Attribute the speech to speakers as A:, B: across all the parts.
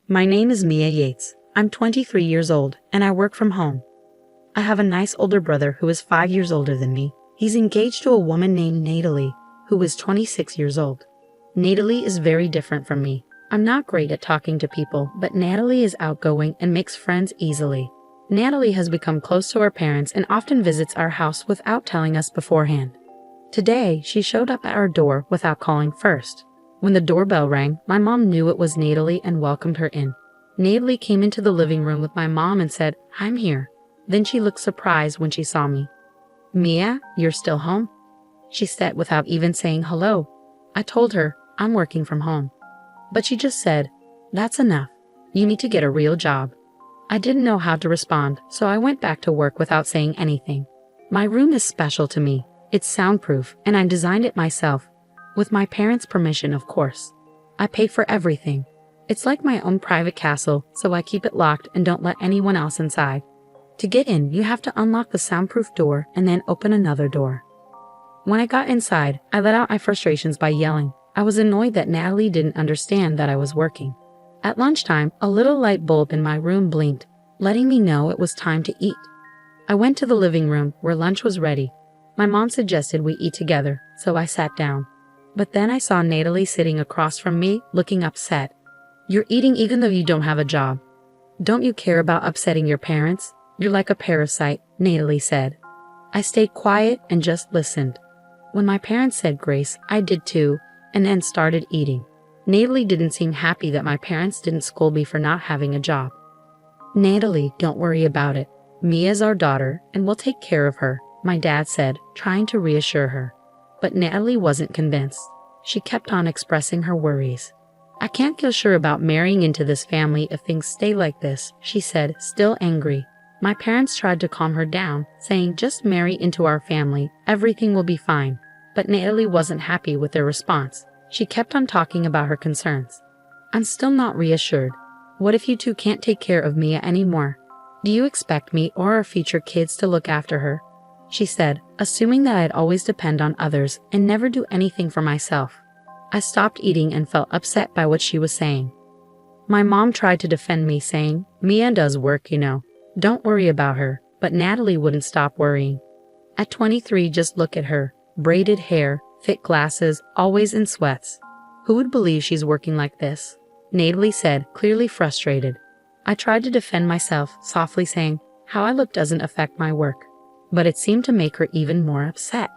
A: My name is Mia Yates. I'm 23 years old, and I work from home. I have a nice older brother who is 5 years older than me. He's engaged to a woman named Natalie, who is 26 years old. Natalie is very different from me. I'm not great at talking to people, but Natalie is outgoing and makes friends easily. Natalie has become close to our parents and often visits our house without telling us beforehand. Today, she showed up at our door without calling first. When the doorbell rang, my mom knew it was Natalie and welcomed her in. Natalie came into the living room with my mom and said, "I'm here." Then she looked surprised when she saw me. "Mia, you're still home?" she said without even saying hello. I told her, "I'm working from home." But she just said, "That's enough. You need to get a real job." I didn't know how to respond, so I went back to work without saying anything. My room is special to me. It's soundproof, and I designed it myself. With my parents' permission, of course. I pay for everything. It's like my own private castle, so I keep it locked and don't let anyone else inside. To get in, you have to unlock the soundproof door and then open another door. When I got inside, I let out my frustrations by yelling. I was annoyed that Natalie didn't understand that I was working. At lunchtime, a little light bulb in my room blinked, letting me know it was time to eat. I went to the living room where lunch was ready. My mom suggested we eat together, so I sat down. But then I saw Natalie sitting across from me, looking upset. "You're eating even though you don't have a job. Don't you care about upsetting your parents? You're like a parasite," Natalie said. I stayed quiet and just listened. When my parents said grace, I did too, and then started eating. Natalie didn't seem happy that my parents didn't scold me for not having a job. "Natalie, don't worry about it. Mia's our daughter, and we'll take care of her," my dad said, trying to reassure her. But Natalie wasn't convinced. She kept on expressing her worries. "I can't feel sure about marrying into this family if things stay like this," she said, still angry. My parents tried to calm her down, saying, "Just marry into our family, everything will be fine." But Natalie wasn't happy with their response. She kept on talking about her concerns. "I'm still not reassured. What if you two can't take care of Mia anymore? Do you expect me or our future kids to look after her?" she said, assuming that I'd always depend on others and never do anything for myself. I stopped eating and felt upset by what she was saying. My mom tried to defend me, saying, "Mia does work, you know. Don't worry about her," but Natalie wouldn't stop worrying. At 23, just look at her. Braided hair, thick glasses, always in sweats. "Who would believe she's working like this?" Natalie said, clearly frustrated. I tried to defend myself, softly saying, "How I look doesn't affect my work." But it seemed to make her even more upset.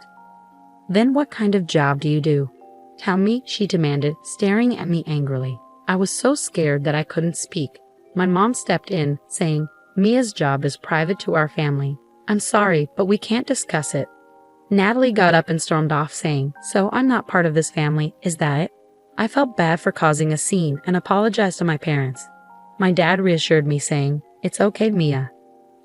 A: "Then what kind of job do you do? Tell me," she demanded, staring at me angrily. I was so scared that I couldn't speak. My mom stepped in, saying, "Mia's job is private to our family. I'm sorry, but we can't discuss it." Natalie got up and stormed off, saying, "So I'm not part of this family, is that it?" I felt bad for causing a scene and apologized to my parents. My dad reassured me, saying, "It's okay, Mia.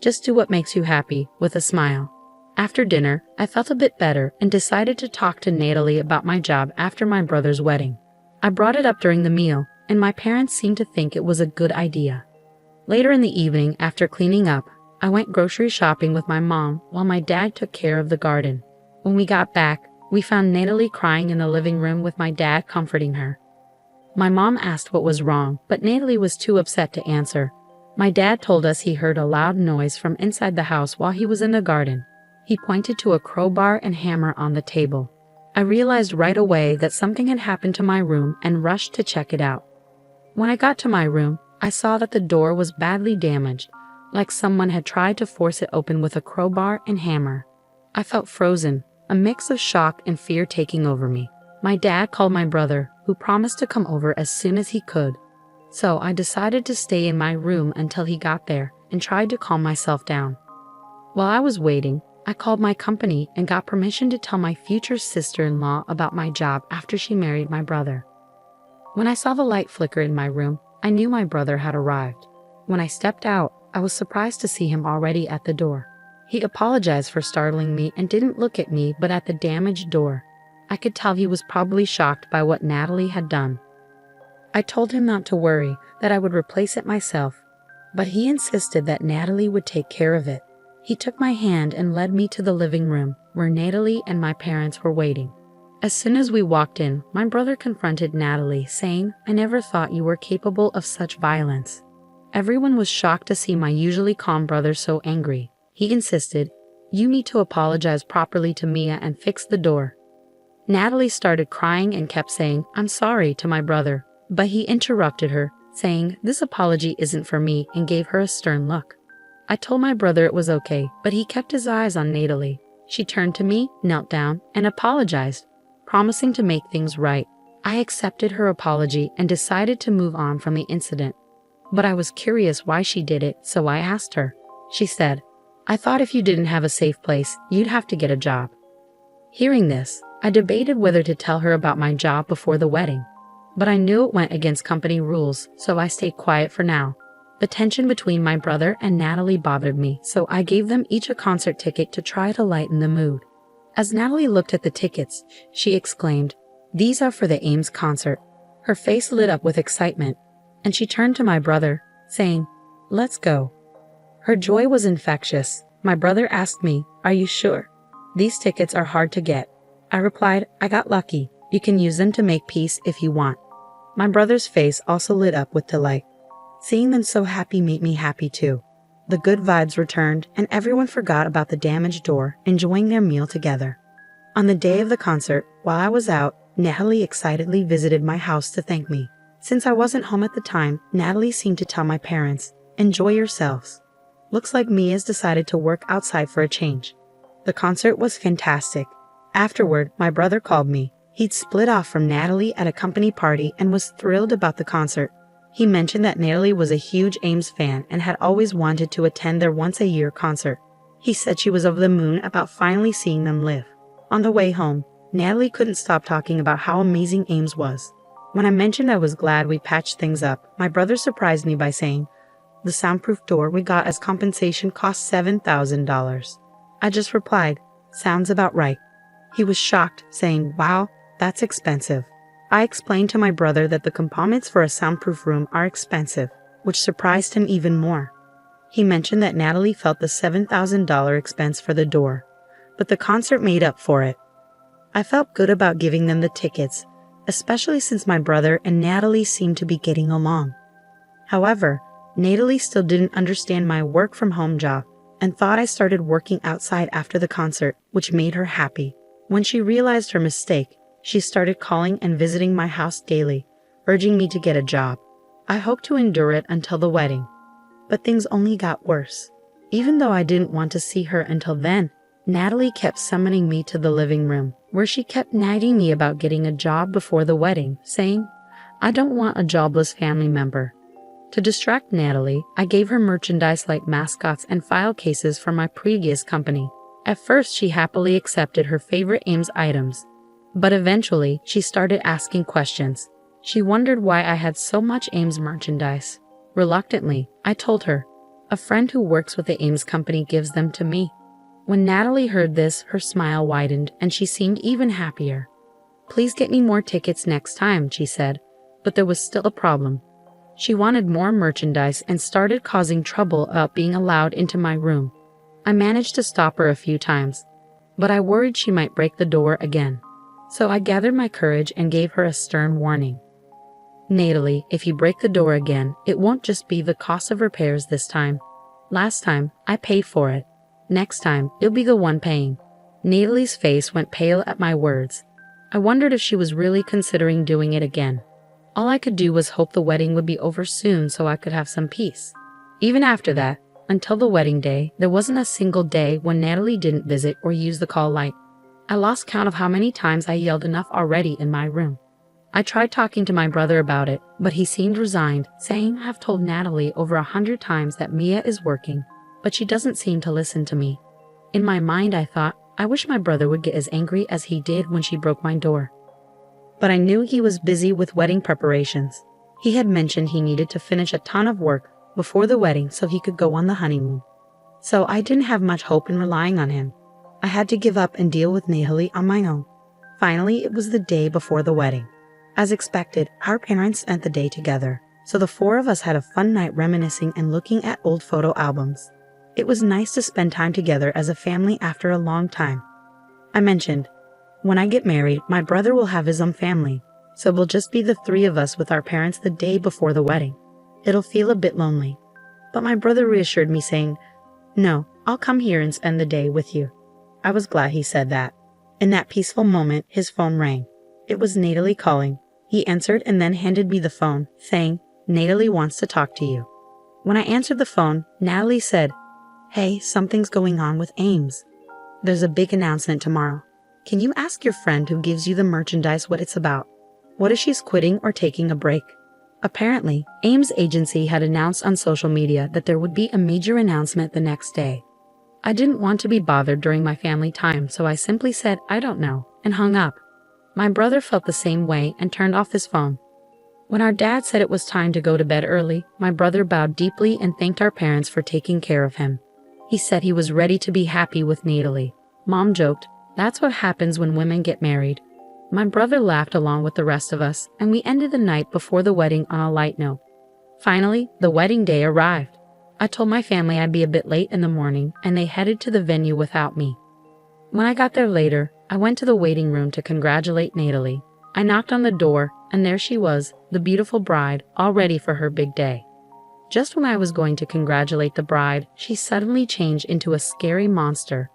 A: Just do what makes you happy," with a smile. After dinner, I felt a bit better and decided to talk to Natalie about my job after my brother's wedding. I brought it up during the meal, and my parents seemed to think it was a good idea. Later in the evening, after cleaning up, I went grocery shopping with my mom while my dad took care of the garden. When we got back, we found Natalie crying in the living room with my dad comforting her. My mom asked what was wrong, but Natalie was too upset to answer. My dad told us he heard a loud noise from inside the house while he was in the garden. He pointed to a crowbar and hammer on the table. I realized right away that something had happened to my room and rushed to check it out. When I got to my room, I saw that the door was badly damaged, like someone had tried to force it open with a crowbar and hammer. I felt frozen, a mix of shock and fear taking over me. My dad called my brother, who promised to come over as soon as he could. So I decided to stay in my room until he got there and tried to calm myself down. While I was waiting, I called my company and got permission to tell my future sister-in-law about my job after she married my brother. When I saw the light flicker in my room, I knew my brother had arrived. When I stepped out, I was surprised to see him already at the door. He apologized for startling me and didn't look at me but at the damaged door. I could tell he was probably shocked by what Natalie had done. I told him not to worry, that I would replace it myself, but he insisted that Natalie would take care of it. He took my hand and led me to the living room, where Natalie and my parents were waiting. As soon as we walked in, my brother confronted Natalie, saying, "I never thought you were capable of such violence." Everyone was shocked to see my usually calm brother so angry. He insisted, "You need to apologize properly to Mia and fix the door." Natalie started crying and kept saying, "I'm sorry," to my brother, but he interrupted her, saying, "This apology isn't for me," and gave her a stern look. I told my brother it was okay, but he kept his eyes on Natalie. She turned to me, knelt down, and apologized, promising to make things right. I accepted her apology and decided to move on from the incident. But I was curious why she did it, so I asked her. She said, "I thought if you didn't have a safe place, you'd have to get a job." Hearing this, I debated whether to tell her about my job before the wedding. But I knew it went against company rules, so I stayed quiet for now. The tension between my brother and Natalie bothered me, so I gave them each a concert ticket to try to lighten the mood. As Natalie looked at the tickets, she exclaimed, "These are for the Ames concert." Her face lit up with excitement, and she turned to my brother, saying, "Let's go." Her joy was infectious. My brother asked me, "Are you sure? These tickets are hard to get." I replied, "I got lucky. You can use them to make peace if you want." My brother's face also lit up with delight. Seeing them so happy made me happy too. The good vibes returned, and everyone forgot about the damaged door, enjoying their meal together. On the day of the concert, while I was out, Natalie excitedly visited my house to thank me. Since I wasn't home at the time, Natalie seemed to tell my parents, "Enjoy yourselves. Looks like Mia's decided to work outside for a change." The concert was fantastic. Afterward, my brother called me. He'd split off from Natalie at a company party and was thrilled about the concert. He mentioned that Natalie was a huge Ames fan and had always wanted to attend their once-a-year concert. He said she was over the moon about finally seeing them live. On the way home, Natalie couldn't stop talking about how amazing Ames was. When I mentioned I was glad we patched things up, my brother surprised me by saying, "The soundproof door we got as compensation cost $7,000. I just replied, "Sounds about right." He was shocked, saying, "Wow, that's expensive." I explained to my brother that the components for a soundproof room are expensive, which surprised him even more. He mentioned that Natalie felt the $7,000 expense for the door, but the concert made up for it. I felt good about giving them the tickets, especially since my brother and Natalie seemed to be getting along. However, Natalie still didn't understand my work-from-home job and thought I started working outside after the concert, which made her happy. When she realized her mistake, she started calling and visiting my house daily, urging me to get a job. I hoped to endure it until the wedding, but things only got worse. Even though I didn't want to see her until then, Natalie kept summoning me to the living room, where she kept nagging me about getting a job before the wedding, saying, "I don't want a jobless family member." To distract Natalie, I gave her merchandise like mascots and file cases from my previous company. At first, she happily accepted her favorite Ames items, but eventually, she started asking questions. She wondered why I had so much Ames merchandise. Reluctantly, I told her, "A friend who works with the Ames company gives them to me." When Natalie heard this, her smile widened and she seemed even happier. "Please get me more tickets next time," she said, but there was still a problem. She wanted more merchandise and started causing trouble about being allowed into my room. I managed to stop her a few times, but I worried she might break the door again. So I gathered my courage and gave her a stern warning. "Natalie, if you break the door again, it won't just be the cost of repairs this time. Last time, I paid for it. Next time, you'll be the one paying." Natalie's face went pale at my words. I wondered if she was really considering doing it again. All I could do was hope the wedding would be over soon so I could have some peace. Even after that, until the wedding day, there wasn't a single day when Natalie didn't visit or use the call light. I lost count of how many times I yelled enough already in my room. I tried talking to my brother about it, but he seemed resigned, saying, "I've told Natalie over 100 times that Mia is working, but she doesn't seem to listen to me." In my mind, I thought, I wish my brother would get as angry as he did when she broke my door. But I knew he was busy with wedding preparations. He had mentioned he needed to finish a ton of work before the wedding so he could go on the honeymoon. So I didn't have much hope in relying on him. I had to give up and deal with Natalie on my own. Finally, it was the day before the wedding. As expected, our parents spent the day together, so the four of us had a fun night reminiscing and looking at old photo albums. It was nice to spend time together as a family after a long time. I mentioned, When I get married, my brother will have his own family, so we'll just be the three of us with our parents the day before the wedding. It'll feel a bit lonely. But my brother reassured me saying, "No, I'll come here and spend the day with you." I was glad he said that. In that peaceful moment, his phone rang. It was Natalie calling. He answered and then handed me the phone, saying, "Natalie wants to talk to you." When I answered the phone, Natalie said, "Hey, something's going on with Ames. There's a big announcement tomorrow. Can you ask your friend who gives you the merchandise what it's about? What if she's quitting or taking a break?" Apparently, Ames' agency had announced on social media that there would be a major announcement the next day. I didn't want to be bothered during my family time, so I simply said, "I don't know," and hung up. My brother felt the same way and turned off his phone. When our dad said it was time to go to bed early, my brother bowed deeply and thanked our parents for taking care of him. He said he was ready to be happy with Natalie. Mom joked, "That's what happens when women get married." My brother laughed along with the rest of us, and we ended the night before the wedding on a light note. Finally, the wedding day arrived. I told my family I'd be a bit late in the morning, and they headed to the venue without me. When I got there later, I went to the waiting room to congratulate Natalie. I knocked on the door, and there she was, the beautiful bride, all ready for her big day. Just when I was going to congratulate the bride, she suddenly changed into a scary monster.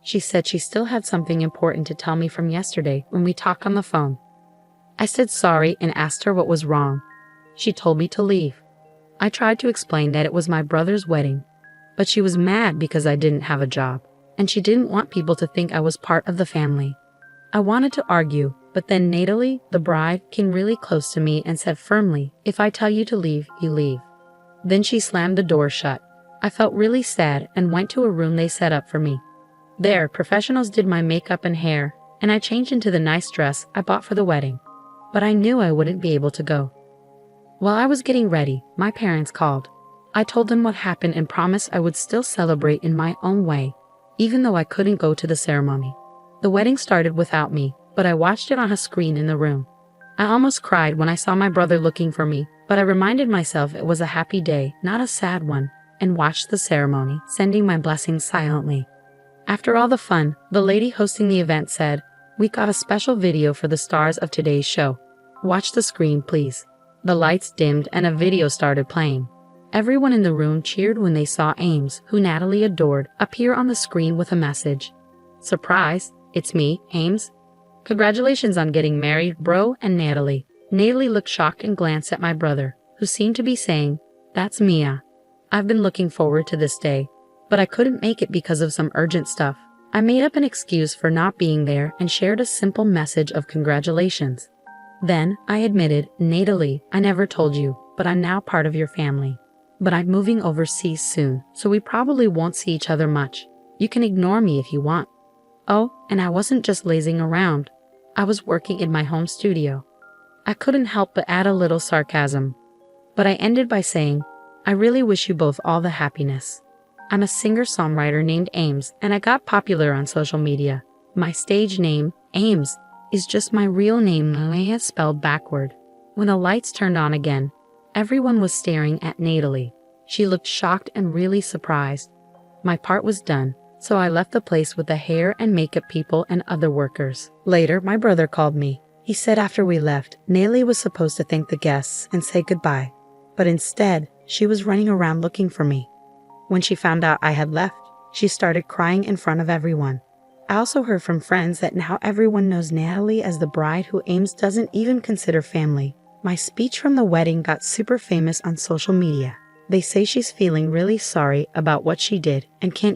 A: She said she still had something important to tell me from yesterday when we talked on the phone. I said sorry and asked her what was wrong. She told me to leave. I tried to explain that it was my brother's wedding, but she was mad because I didn't have a job, and she didn't want people to think I was part of the family. I wanted to argue, but then Natalie, the bride, came really close to me and said firmly, "If I tell you to leave, you leave." Then she slammed the door shut. I felt really sad and went to a room they set up for me. There, professionals did my makeup and hair, and I changed into the nice dress I bought for the wedding. But I knew I wouldn't be able to go. While I was getting ready, my parents called. I told them what happened and promised I would still celebrate in my own way, even though I couldn't go to the ceremony. The wedding started without me, but I watched it on a screen in the room. I almost cried when I saw my brother looking for me, but I reminded myself it was a happy day, not a sad one, and watched the ceremony, sending my blessings silently. After all the fun, the lady hosting the event said, "We got a special video for the stars of today's show. Watch the screen, please." The lights dimmed and a video started playing. Everyone in the room cheered when they saw Ames, who Natalie adored, appear on the screen with a message. "Surprise, it's me, Ames. Congratulations on getting married, bro and Natalie." Natalie looked shocked and glanced at my brother, who seemed to be saying, "That's Mia. I've been looking forward to this day, but I couldn't make it because of some urgent stuff." I made up an excuse for not being there and shared a simple message of congratulations. Then, I admitted, "Natalie, I never told you, but I'm now part of your family. But I'm moving overseas soon, so we probably won't see each other much. You can ignore me if you want." Oh, and I wasn't just lazing around. I was working in my home studio. I couldn't help but add a little sarcasm. But I ended by saying, "I really wish you both all the happiness. I'm a singer-songwriter named Ames, and I got popular on social media. My stage name, Ames, is just my real name, Maya, spelled backward." When the lights turned on again, everyone was staring at Natalie. She looked shocked and really surprised. My part was done, so I left the place with the hair and makeup people and other workers. Later, my brother called me. He said after we left, Natalie was supposed to thank the guests and say goodbye, but instead, she was running around looking for me. When she found out I had left, she started crying in front of everyone. I also heard from friends that now everyone knows Natalie as the bride who Ames doesn't even consider family. My speech from the wedding got super famous on social media. They say she's feeling really sorry about what she did and can't